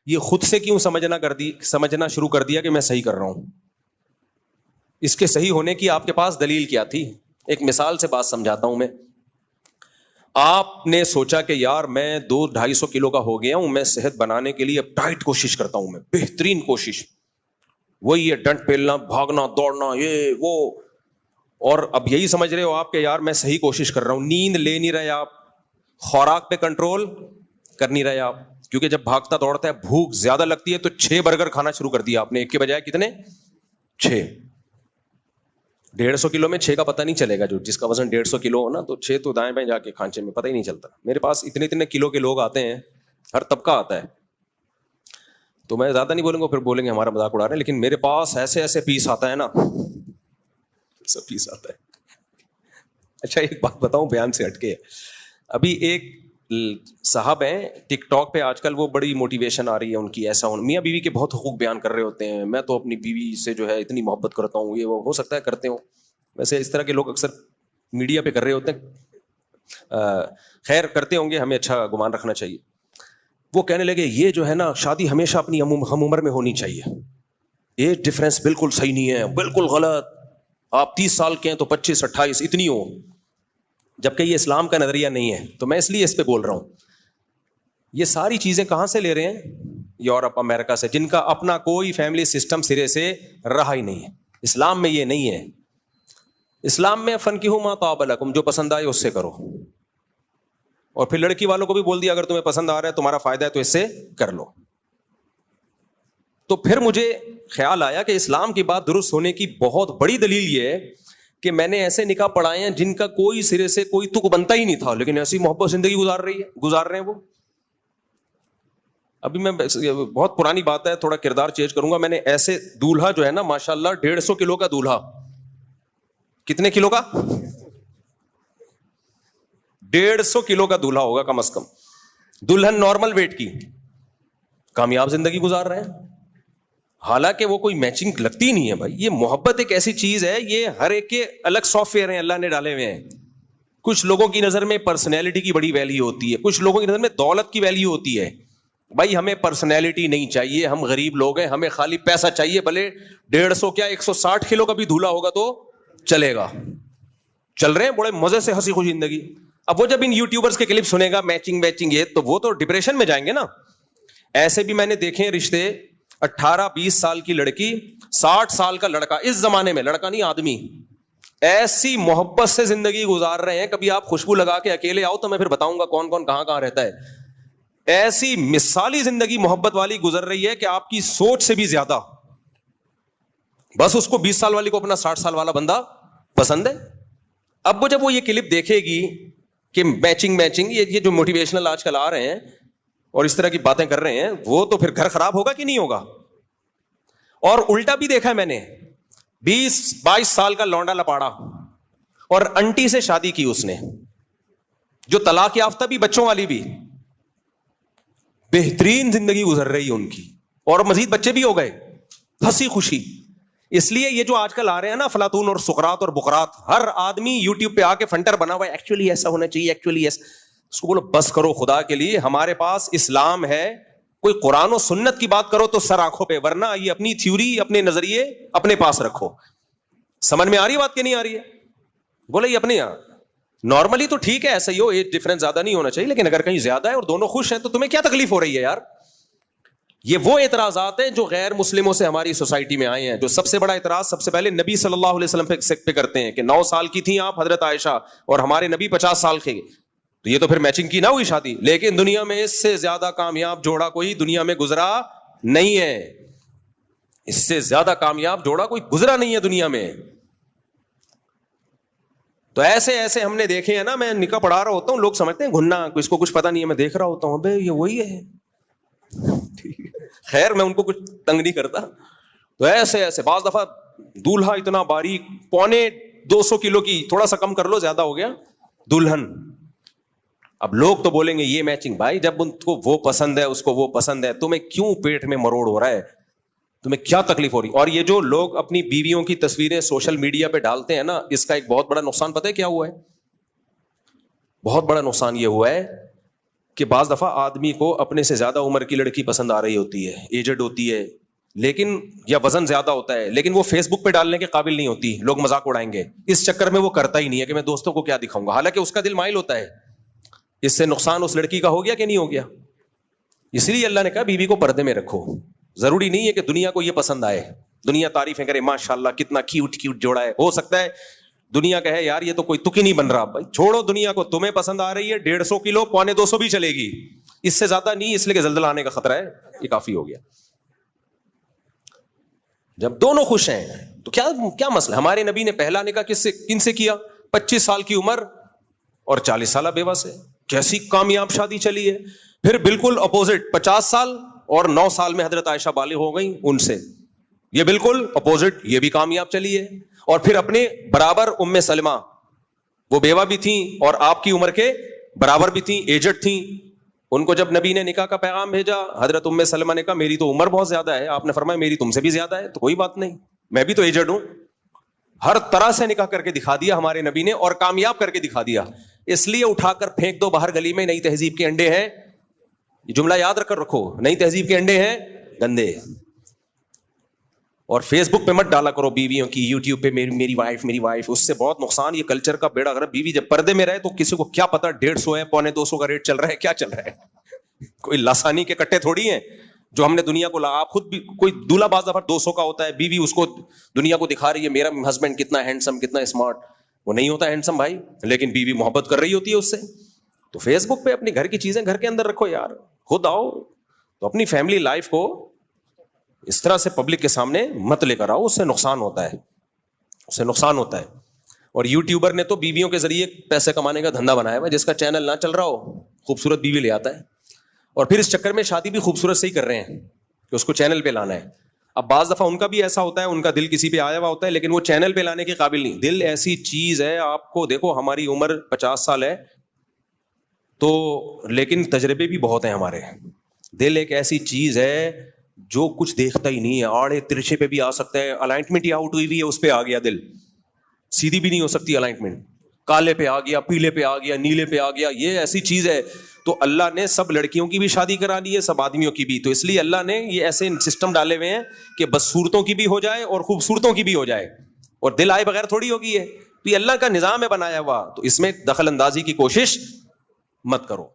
یہ خود سے کیوں سمجھنا شروع کر دیا کہ میں صحیح کر رہا ہوں؟ اس کے صحیح ہونے کی آپ کے پاس دلیل کیا تھی؟ ایک مثال سے بات سمجھاتا ہوں میں. آپ نے سوچا کہ یار میں 200-250 کلو کا ہو گیا ہوں, میں صحت بنانے کے لیے اب ڈائٹ کوشش کرتا ہوں, میں بہترین کوشش, وہی ہے ڈنٹ پیلنا, بھاگنا, دوڑنا, یہ وہ, اور اب یہی سمجھ رہے ہو آپ کہ یار میں صحیح کوشش کر رہا ہوں. نیند لے نہیں رہے آپ, خوراک پہ کنٹرول کر نہیں رہے آپ, کیونکہ جب بھاگتا دوڑتا ہے بھوک زیادہ لگتی ہے تو 6 برگر کھانا شروع کر دیا آپ نے, ایک کے بجائے کتنے؟ 6. 150 کلو میں 6 کا پتہ نہیں چلے گا. جو جس کا وزن 150 کلو ہو نا, تو 6 تو دائیں بائیں جا کے کھانچے میں پتہ ہی نہیں چلتا. میرے پاس اتنے کلو کے لوگ آتے ہیں, ہر طبقہ آتا ہے, تو میں زیادہ نہیں بولوں گا, پھر بولیں گے ہمارا مذاق اڑا رہے ہیں, لیکن میرے پاس ایسے پیس آتا ہے نا, سب پیس آتا ہے. اچھا ایک بات بتاؤں بیان سے ہٹ کے, ابھی ایک صاحب ہیں ٹک ٹاک پہ آج کل, وہ بڑی موٹیویشن آ رہی ہے ان کی, ایسا ہونا, میاں بیوی کے بہت حقوق بیان کر رہے ہوتے ہیں, میں تو اپنی بیوی سے جو ہے اتنی محبت کرتا ہوں, یہ وہ, ہو سکتا ہے کرتے ہوں, ویسے اس طرح کے لوگ اکثر میڈیا پہ کر رہے ہوتے ہیں, خیر کرتے ہوں گے, ہمیں اچھا گمان رکھنا چاہیے. وہ کہنے لگے یہ جو ہے نا شادی ہمیشہ اپنی ہم عمر میں ہونی چاہیے, یہ ڈفرینس بالکل صحیح نہیں ہے, بالکل غلط, آپ 30 سال کے ہیں تو 25-28 اتنی ہو, جبکہ یہ اسلام کا نظریہ نہیں ہے. تو میں اس لیے اس پہ بول رہا ہوں. یہ ساری چیزیں کہاں سے لے رہے ہیں؟ یورپ, امریکہ سے, جن کا اپنا کوئی فیملی سسٹم سرے سے رہا ہی نہیں ہے. اسلام میں یہ نہیں ہے. اسلام میں فنکحوا ما طاب لکم, جو پسند آئے اس سے کرو, اور پھر لڑکی والوں کو بھی بول دیا اگر تمہیں پسند آ رہا ہے, تمہارا فائدہ ہے تو اس سے کر لو. تو پھر مجھے خیال آیا کہ اسلام کی بات درست ہونے کی بہت بڑی دلیل یہ ہے کہ میں نے ایسے نکاح پڑھائے ہیں جن کا کوئی سرے سے کوئی تک بنتا ہی نہیں تھا, لیکن ایسی محبت زندگی گزار رہے ہیں وہ. ابھی میں بہت پرانی بات ہے, تھوڑا کردار چینج کروں گا. میں نے ایسے دولہا جو ہے نا ماشاءاللہ 150 کلو کا دولہا, کتنے کلو کا؟ 150 کلو کا دولہا ہوگا کم از کم, دلہن نارمل ویٹ کی, کامیاب زندگی گزار رہے ہیں. حالانکہ وہ کوئی میچنگ لگتی نہیں ہے بھائی. یہ محبت ایک ایسی چیز ہے, یہ ہر ایک کے الگ سافٹ ویئر ہیں اللہ نے ڈالے ہوئے ہیں. کچھ لوگوں کی نظر میں پرسنالٹی کی بڑی ویلیو ہوتی ہے, کچھ لوگوں کی نظر میں دولت کی ویلیو ہوتی ہے. بھائی ہمیں پرسنالٹی نہیں چاہیے, ہم غریب لوگ ہیں, ہمیں خالی پیسہ چاہیے. بھلے 150 کیا 160 کلو کا بھی دھولا ہوگا تو چلے گا. چل رہے ہیں بڑے مزے سے ہنسی خوشی زندگی. اب وہ جب ان یوٹیوبرز کے کلپ سنے گا میچنگ یہ, تو وہ تو ڈپریشن میں جائیں گے نا. ایسے بھی میں نے دیکھے ہیں رشتے, 18-20 سال کی لڑکی, 60 سال کا لڑکا, اس زمانے میں لڑکا نہیں آدمی, ایسی محبت سے زندگی گزار رہے ہیں. کبھی آپ خوشبو لگا کے اکیلے آؤ تو میں پھر بتاؤں گا کون کون کہاں رہتا ہے. ایسی مثالی زندگی محبت والی گزر رہی ہے کہ آپ کی سوچ سے بھی زیادہ. بس اس کو 20 سال والی کو اپنا 60 سال والا بندہ پسند ہے. اب وہ جب وہ یہ کلپ دیکھے گی کہ میچنگ یہ جو موٹیویشنل آج کل آ رہے ہیں اور اس طرح کی باتیں کر رہے ہیں, وہ تو پھر گھر خراب ہوگا کہ نہیں ہوگا. اور الٹا بھی دیکھا ہے میں نے, 20-22 سال کا لونڈا لپاڑا اور انٹی سے شادی کی اس نے, جو طلاق یافتہ بھی, بچوں والی بھی, بہترین زندگی گزر رہی ہے ان کی, اور مزید بچے بھی ہو گئے, ہنسی خوشی. اس لیے یہ جو آج کل آ رہے ہیں نا افلاطون اور سقراط اور بقراط, ہر آدمی یوٹیوب پہ آ کے فنٹر بنا ہوا ہے, ایکچولی ایسا ہونا چاہیے, ایکچولی ایسا. اس کو بولو بس کرو خدا کے لیے, ہمارے پاس اسلام ہے. کوئی قرآن و سنت کی بات کرو تو سر آنکھوں پہ, ورنہ یہ اپنی تھیوری, اپنے نظریے اپنے پاس رکھو. سمجھ میں آ رہی بات کہ نہیں آ رہی ہے؟ بولے یہ اپنے یہاں نارملی تو ٹھیک ہے, ایسا ہی ہو, ایج ڈفرنس زیادہ نہیں ہونا چاہیے, لیکن اگر کہیں زیادہ ہے اور دونوں خوش ہیں تو تمہیں کیا تکلیف ہو رہی ہے یار؟ یہ وہ اعتراضات ہیں جو غیر مسلموں سے ہماری سوسائٹی میں آئے ہیں. جو سب سے بڑا اعتراض سب سے پہلے نبی صلی اللہ علیہ وسلم پہ کرتے ہیں کہ 9 سال کی تھیں آپ حضرت عائشہ, اور ہمارے نبی 50 سال کے, تو یہ تو پھر میچنگ کی نہ ہوئی شادی. لیکن دنیا میں اس سے زیادہ کامیاب جوڑا کوئی دنیا میں گزرا نہیں ہے, اس سے زیادہ کامیاب جوڑا کوئی گزرا نہیں ہے دنیا میں. تو ایسے ہم نے دیکھے ہیں نا, میں نکاح پڑھا رہا ہوتا ہوں, لوگ سمجھتے ہیں گھننا, اس کو کچھ پتا نہیں ہے, میں دیکھ رہا ہوتا ہوں بھائی یہ وہی ہے. خیر میں ان کو کچھ تنگ نہیں کرتا. تو ایسے بعض دفعہ دولہا اتنا باریک, 250 کلو کی, تھوڑا سا کم کر لو زیادہ ہو گیا, دلہن. اب لوگ تو بولیں گے یہ میچنگ, بھائی جب ان کو وہ پسند ہے, اس کو وہ پسند ہے, تمہیں کیوں پیٹ میں مروڑ ہو رہا ہے, تمہیں کیا تکلیف ہو رہی؟ اور یہ جو لوگ اپنی بیویوں کی تصویریں سوشل میڈیا پہ ڈالتے ہیں نا, اس کا ایک بہت بڑا نقصان پتہ ہے کیا ہوا ہے؟ بہت بڑا نقصان یہ ہوا ہے کہ بعض دفعہ آدمی کو اپنے سے زیادہ عمر کی لڑکی پسند آ رہی ہوتی ہے, ایجڈ ہوتی ہے, لیکن یا وزن زیادہ ہوتا ہے, لیکن وہ فیس بک پہ ڈالنے کے قابل نہیں ہوتی, لوگ مذاق اڑائیں گے, اس چکر میں وہ کرتا ہی نہیں ہے کہ میں دوستوں کو کیا دکھاؤں گا, حالانکہ اس کا دل مائل ہوتا ہے. اس سے نقصان اس لڑکی کا ہو گیا کہ نہیں ہو گیا؟ اس لیے اللہ نے کہا بیوی کو پردے میں رکھو. ضروری نہیں ہے کہ دنیا کو یہ پسند آئے, دنیا تعریفیں کرے ماشاءاللہ کتنا کیوٹ کیوٹ جوڑا ہے, ہو سکتا ہے دنیا کہے یار یہ تو کوئی تک ہی نہیں بن رہا. بھائی چھوڑو دنیا کو, تمہیں پسند آ رہی ہے 150 کلو 250 بھی چلے گی, اس سے زیادہ نہیں, اس لیے کہ زلزلہ آنے کا خطرہ ہے, یہ کافی ہو گیا. جب دونوں خوش ہیں تو کیا مسئلہ؟ ہمارے نبی نے پہلا نکاح کن سے کیا؟ 25 سال کی عمر اور 40 سالہ بیوہ سے. کیسی کامیاب شادی چلی ہے. پھر بالکل اپوزٹ 50 سال اور 9 سال میں حضرت عائشہ بالغ ہو گئی, ان سے یہ بالکل اپوزٹ, یہ بھی کامیاب چلی ہے. اور پھر اپنے برابر ام سلمہ, وہ بیوہ بھی تھیں اور آپ کی عمر کے برابر بھی تھیں, ایجڈ تھیں. ان کو جب نبی نے نکاح کا پیغام بھیجا, حضرت ام سلمہ نے کہا میری تو عمر بہت زیادہ ہے, آپ نے فرمایا میری تم سے بھی زیادہ ہے, تو کوئی بات نہیں, میں بھی تو ایجڈ ہوں. ہر طرح سے نکاح کر کے دکھا دیا ہمارے نبی نے, اور کامیاب کر کے دکھا دیا. اس لیے اٹھا کر پھینک دو باہر گلی میں, نئی تہذیب کے انڈے ہیں, یہ جملہ یاد رکھ کر رکھو, نئی تہذیب کے انڈے ہیں گندے. اور فیس بک پہ مت ڈالا کرو بیویوں کی, یوٹیوب پہ میری وائف, اس سے بہت نقصان, یہ کلچر کا بیڑا غرق. بیوی جب پردے میں رہے تو کسی کو کیا پتا 150 ہے 250 کا ریٹ چل رہا ہے, کیا چل رہا ہے, کوئی لاسانی کے کٹے تھوڑی ہیں جو ہم نے دنیا کو آپ خود بھی, کوئی دولہا بعض دفعہ 200 کا ہوتا ہے, بیوی اس کو دنیا کو دکھا رہی ہے میرا ہسبینڈ کتنا ہینڈسم کتنا اسمارٹ, وہ نہیں ہوتا ہینڈسم بھائی, لیکن بیوی محبت کر رہی ہوتی ہے اس سے. تو فیس بک پہ اپنی گھر کی چیزیں گھر کے اندر رکھو یار, خود آؤ تو اپنی فیملی لائف کو اس طرح سے پبلک کے سامنے مت لے کر آؤ, اس سے نقصان ہوتا ہے, اس سے نقصان ہوتا ہے. اور یوٹیوبر نے تو بیویوں کے ذریعے پیسے کمانے کا دھندا بنایا ہوا, جس کا چینل نہ چل رہا ہو خوبصورت بیوی لے آتا ہے, اور پھر اس چکر میں شادی بھی خوبصورت سے ہی کر رہے ہیں کہ اس کو چینل پہ لانا ہے. اب بعض دفعہ ان کا بھی ایسا ہوتا ہے, ان کا دل کسی پہ آیا ہوا ہوتا ہے, لیکن وہ چینل پہ لانے کے قابل نہیں. دل ایسی چیز ہے, آپ کو دیکھو ہماری عمر 50 سال ہے تو, لیکن تجربے بھی بہت ہیں ہمارے. دل ایک ایسی چیز ہے جو کچھ دیکھتا ہی نہیں ہے, آڑے ترچے پہ بھی آ سکتا ہے, الائنمنٹ ہی آؤٹ ہوئی ہوئی ہے اس پہ آ گیا دل, سیدھی بھی نہیں ہو سکتی الائنمنٹ, کالے پہ آ گیا, پیلے پہ آ گیا, نیلے پہ آ گیا, یہ ایسی چیز ہے. تو اللہ نے سب لڑکیوں کی بھی شادی کرا لی ہے, سب آدمیوں کی بھی, تو اس لیے اللہ نے یہ ایسے سسٹم ڈالے ہوئے ہیں کہ بدصورتوں کی بھی ہو جائے اور خوبصورتوں کی بھی ہو جائے, اور دل آئے بغیر تھوڑی ہوگی ہے. تو یہ اللہ کا نظام ہے بنایا ہوا, تو اس میں دخل اندازی کی کوشش مت کرو.